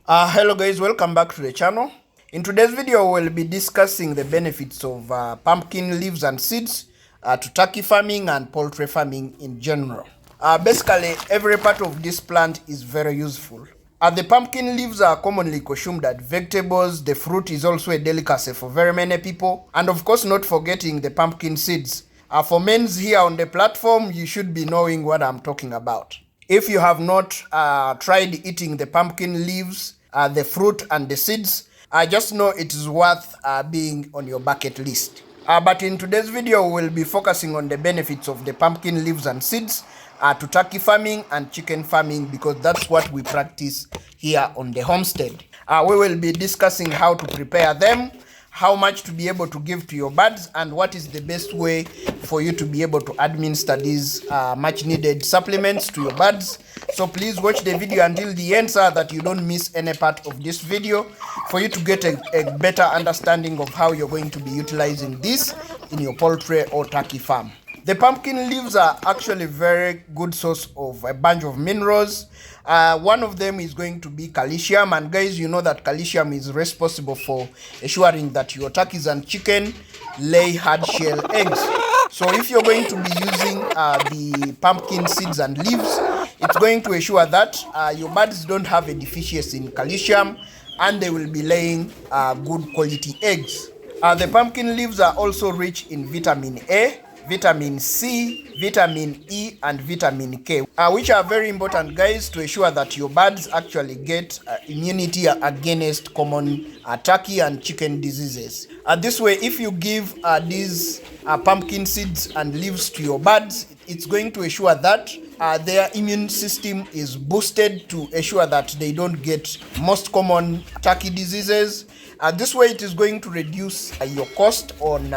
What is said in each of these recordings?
Hello guys, welcome back to the channel. In today's video, we'll be discussing the benefits of pumpkin leaves and seeds to turkey farming and poultry farming in general. Basically, every part of this plant is very useful. The pumpkin leaves are commonly consumed as vegetables. The fruit is also a delicacy for very many people. And of course, not forgetting the pumpkin seeds. For men here on the platform, you should be knowing what I'm talking about. If you have not tried eating the pumpkin leaves, the fruit and the seeds, just know it is worth being on your bucket list. But in today's video, we'll be focusing on the benefits of the pumpkin leaves and seeds to turkey farming and chicken farming, because that's what we practice here on the homestead. We will be discussing how to prepare them, how much to be able to give to your birds, and what is the best way for you to be able to administer these much needed supplements to your birds. So please watch the video until the end so that you don't miss any part of this video, for you to get a better understanding of how you're going to be utilizing this in your poultry or turkey farm. The pumpkin leaves are actually a very good source of a bunch of minerals. One of them is going to be calcium, and guys, you know that calcium is responsible for ensuring that your turkeys and chicken lay hard shell eggs. So if you're going to be using the pumpkin seeds and leaves, it's going to ensure that your birds don't have a deficiency in calcium, and they will be laying good quality eggs. The pumpkin leaves are also rich in vitamin A, vitamin C, vitamin E, and vitamin K, which are very important, guys, to ensure that your birds actually get immunity against common turkey and chicken diseases. This way, if you give these pumpkin seeds and leaves to your birds, it's going to ensure that their immune system is boosted to ensure that they don't get most common turkey diseases. This way, it is going to reduce your cost on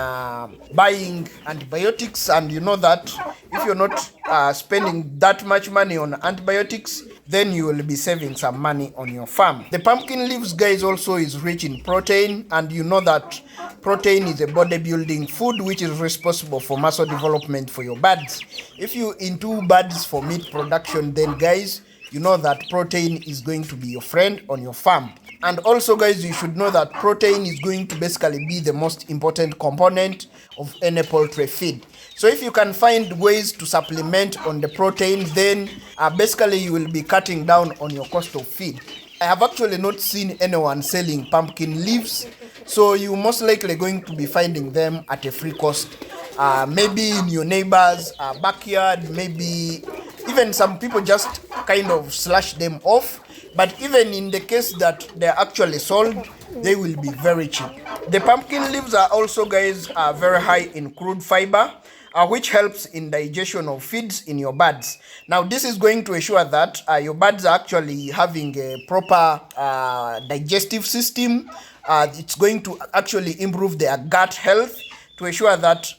buying antibiotics, and you know that if you're not spending that much money on antibiotics, then you will be saving some money on your farm. The pumpkin leaves, guys, also is rich in protein, and you know that protein is a bodybuilding food which is responsible for muscle development for your birds. If you into birds for meat production, then guys, you know that protein is going to be your friend on your farm. And also, guys, you should know that protein is going to basically be the most important component of any poultry feed. So if you can find ways to supplement on the protein, then basically you will be cutting down on your cost of feed. I have actually not seen anyone selling pumpkin leaves, so you're most likely going to be finding them at a free cost. Maybe in your neighbor's backyard, maybe even some people just kind of slash them off. But even in the case that they're actually sold, they will be very cheap. The pumpkin leaves are also, guys, very high in crude fiber, which helps in digestion of feeds in your birds. Now, this is going to ensure that your birds are actually having a proper digestive system. It's going to actually improve their gut health to ensure that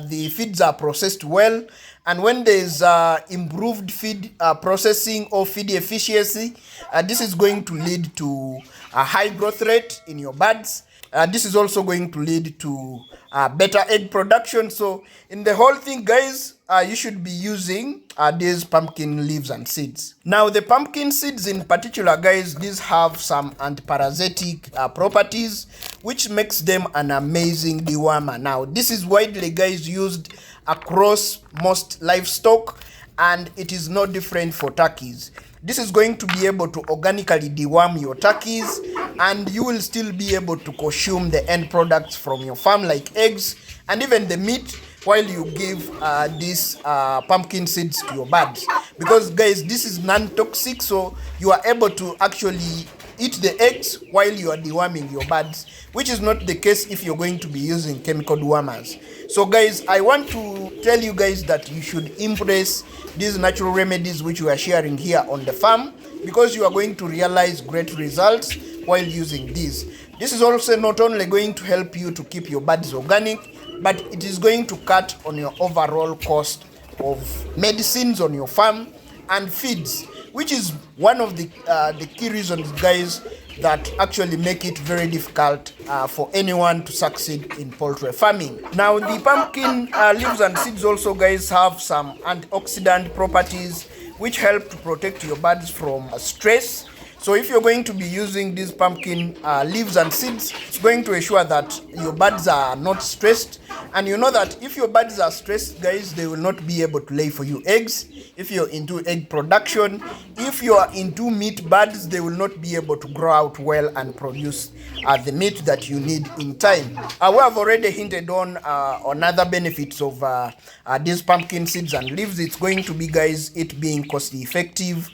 the feeds are processed well. And when there's improved feed processing or feed efficiency, this is going to lead to a high growth rate in your birds. This is also going to lead to better egg production. So in the whole thing, guys, you should be using these pumpkin leaves and seeds. Now, the pumpkin seeds in particular, guys, these have some antiparasitic properties, which makes them an amazing dewormer. Now, this is widely, guys, used across most livestock, and it is no different for turkeys. This is going to be able to organically deworm your turkeys, and you will still be able to consume the end products from your farm, like eggs and even the meat, while you give these pumpkin seeds to your birds. Because, guys, this is non-toxic, so you are able to actually eat the eggs while you are deworming your birds, which is not the case if you're going to be using chemical dewormers. So, guys, I want to tell you guys that you should embrace these natural remedies which we are sharing here on the farm, because you are going to realize great results while using these. This is also not only going to help you to keep your birds organic, but it is going to cut on your overall cost of medicines on your farm and feeds, which is one of the key reasons, guys, that actually make it very difficult for anyone to succeed in poultry farming. Now, the pumpkin leaves and seeds also, guys, have some antioxidant properties which help to protect your birds from stress. So if you're going to be using these pumpkin leaves and seeds, it's going to ensure that your birds are not stressed. And you know that if your birds are stressed, guys, they will not be able to lay for you eggs. If you're into egg production, if you are into meat birds, they will not be able to grow out well and produce the meat that you need in time. We have already hinted on other benefits of these pumpkin seeds and leaves. It's going to be, guys, it being cost effective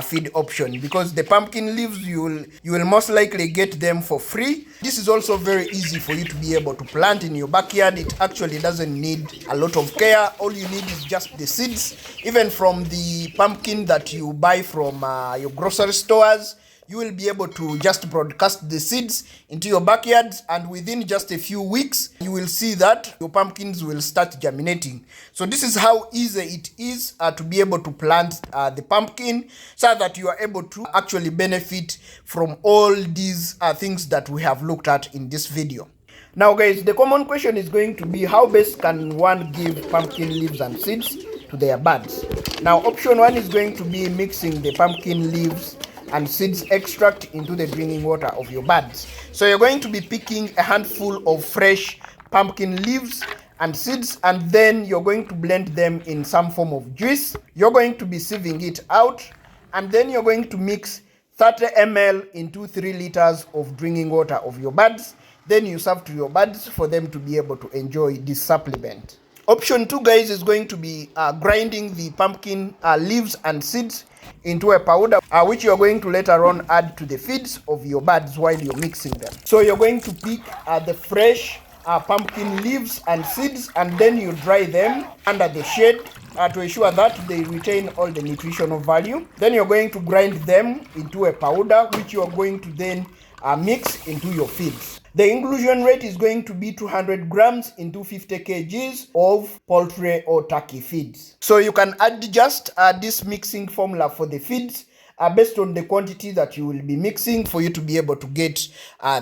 feed option, because the pumpkin leaves you will most likely get them for free. This is also very easy for you to be able to plant in your backyard. It actually doesn't need a lot of care. All you need is just the seeds. Even from the pumpkin that you buy from your grocery stores, you will be able to just broadcast the seeds into your backyards, and within just a few weeks, you will see that your pumpkins will start germinating. So this is how easy it is to be able to plant the pumpkin, so that you are able to actually benefit from all these things that we have looked at in this video. Now, guys, the common question is going to be, how best can one give pumpkin leaves and seeds to their birds? Now, option 1 is going to be mixing the pumpkin leaves and seeds extract into the drinking water of your birds. So you're going to be picking a handful of fresh pumpkin leaves and seeds, and then you're going to blend them in some form of juice. You're going to be sieving it out, and then you're going to mix 30 ml into 3 liters of drinking water of your birds. Then you serve to your birds for them to be able to enjoy this supplement. Option 2, guys, is going to be grinding the pumpkin leaves and seeds into a powder, which you're going to later on add to the feeds of your birds while you're mixing them. So you're going to pick the fresh pumpkin leaves and seeds, and then you dry them under the shade to ensure that they retain all the nutritional value. Then you're going to grind them into a powder, which you're going to then mix into your feeds. The inclusion rate is going to be 200 grams into 50 kgs of poultry or turkey feeds. So you can adjust this mixing formula for the feeds based on the quantity that you will be mixing for you to be able to get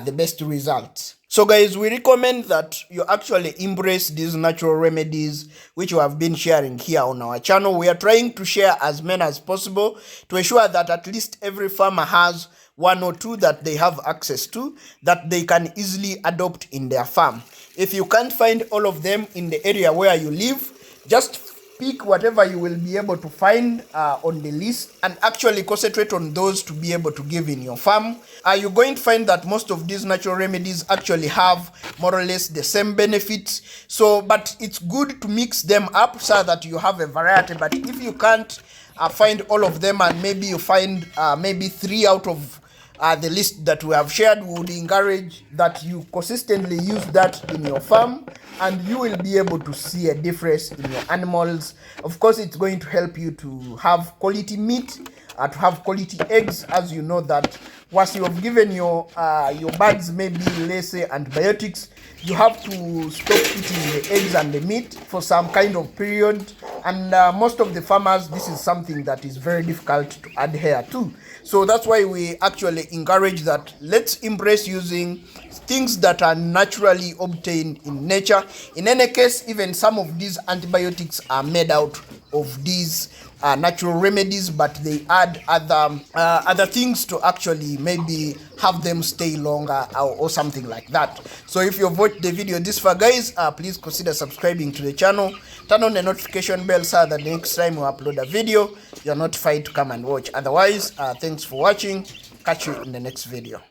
the best results. So, guys, we recommend that you actually embrace these natural remedies which we have been sharing here on our channel. We are trying to share as many as possible to ensure that at least every farmer has 1 or 2 that they have access to, that they can easily adopt in their farm. If you can't find all of them in the area where you live, just pick whatever you will be able to find on the list and actually concentrate on those to be able to give in your farm. You're going to find that most of these natural remedies actually have more or less the same benefits. So, but it's good to mix them up so that you have a variety. But if you can't find all of them, and maybe you find maybe 3 out of the list that we have shared, we would encourage that you consistently use that in your farm, and you will be able to see a difference in your animals. Of course, it's going to help you to have quality meat, to have quality eggs, as you know that once you have given your birds maybe, let's say, antibiotics, you have to stop eating the eggs and the meat for some kind of period. And most of the farmers, this is something that is very difficult to adhere to. So that's why we actually encourage that let's embrace using things that are naturally obtained in nature. In any case, even some of these antibiotics are made out of these natural remedies, but they add other things to actually maybe have them stay longer or something like that. So if you've watched the video this far, guys, please consider subscribing to the channel. Turn on the notification bell so that the next time we upload a video, you're notified to come and watch. Otherwise, thanks for watching. Catch you in the next video.